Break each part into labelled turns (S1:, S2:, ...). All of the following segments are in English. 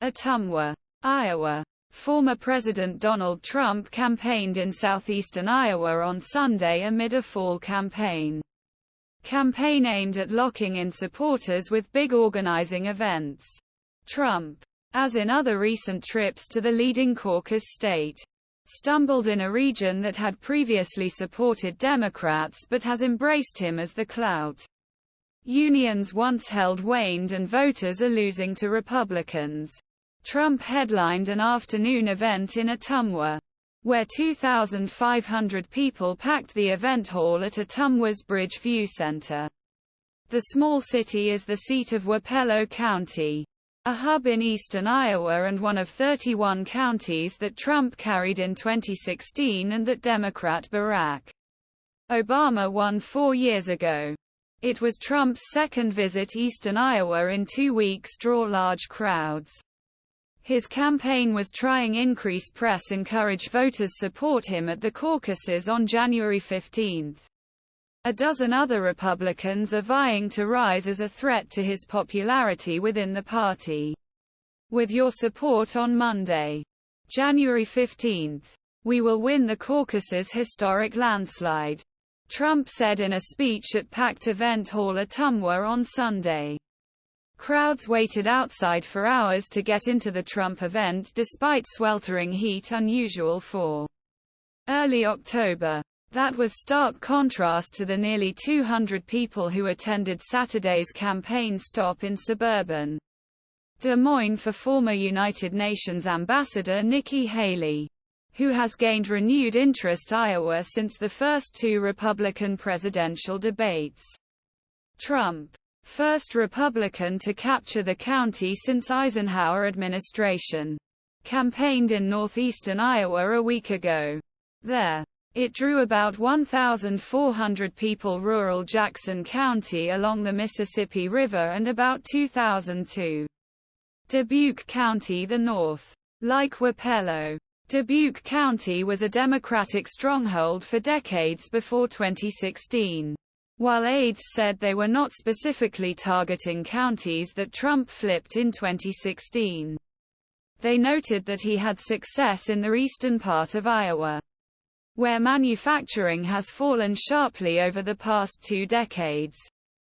S1: Ottumwa, Iowa. Former President Donald Trump campaigned in southeastern Iowa on Sunday amid a fall campaign aimed at locking in supporters with big organizing events. Trump, as in other recent trips to the leading caucus state, stumbled in a region that had previously supported Democrats but has embraced him as the clout. Unions once held waned and voters are losing to Republicans. Trump headlined an afternoon event in Ottumwa, where 2,500 people packed the event hall at Ottumwa's Bridge View Center. The small city is the seat of Wapello County, a hub in eastern Iowa and one of 31 counties that Trump carried in 2016 and that Democrat Barack Obama won 4 years ago. It was Trump's second visit eastern Iowa in 2 weeks draw large crowds. His campaign was trying increase press encourage voters support him at the caucuses on January 15. A dozen other Republicans are vying to rise as a threat to his popularity within the party. With your support on Monday, January 15, we will win the caucus's historic landslide, Trump said in a speech at packed event hall Ottumwa on Sunday. Crowds waited outside for hours to get into the Trump event despite sweltering heat unusual for early October. That was stark contrast to the nearly 200 people who attended Saturday's campaign stop in suburban Des Moines for former United Nations Ambassador Nikki Haley, who has gained renewed interest in Iowa since the first 2 Republican presidential debates. Trump, first Republican to capture the county since Eisenhower administration, campaigned in northeastern Iowa a week ago. There, it drew about 1,400 people. Rural Jackson County along the Mississippi River and about 2,000 to Dubuque County the north. Like Wapello, Dubuque County was a Democratic stronghold for decades before 2016. While aides said they were not specifically targeting counties that Trump flipped in 2016. They noted that he had success in the eastern part of Iowa, where manufacturing has fallen sharply over the past 2 decades.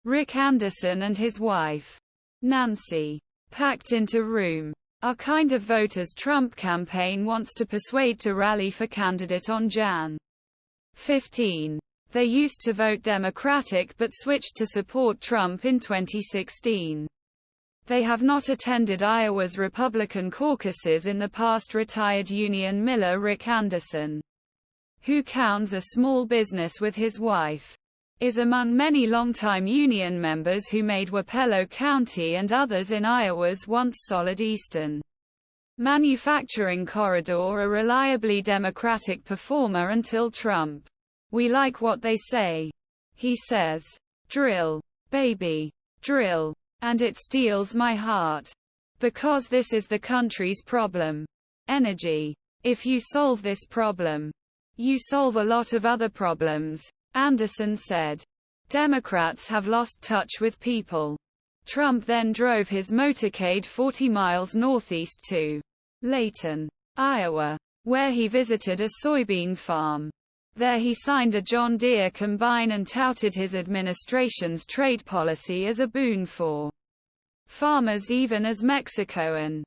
S1: Rick Anderson and his wife, Nancy, packed into room, are kind of voters Trump campaign wants to persuade to rally for candidate on Jan. 15. They used to vote Democratic but switched to support Trump in 2016. They have not attended Iowa's Republican caucuses in the past. Retired union miller Rick Anderson, who counts a small business with his wife, is among many longtime union members who made Wapello County and others in Iowa's once solid eastern manufacturing corridor a reliably Democratic performer until Trump. We like what they say. He says, "Drill, baby, drill. And it steals my heart. Because this is the country's problem. Energy. If you solve this problem, you solve a lot of other problems," Anderson said. Democrats have lost touch with people. Trump then drove his motorcade 40 miles northeast to Leighton, Iowa, where he visited a soybean farm. There he signed a John Deere combine and touted his administration's trade policy as a boon for farmers even as Mexico and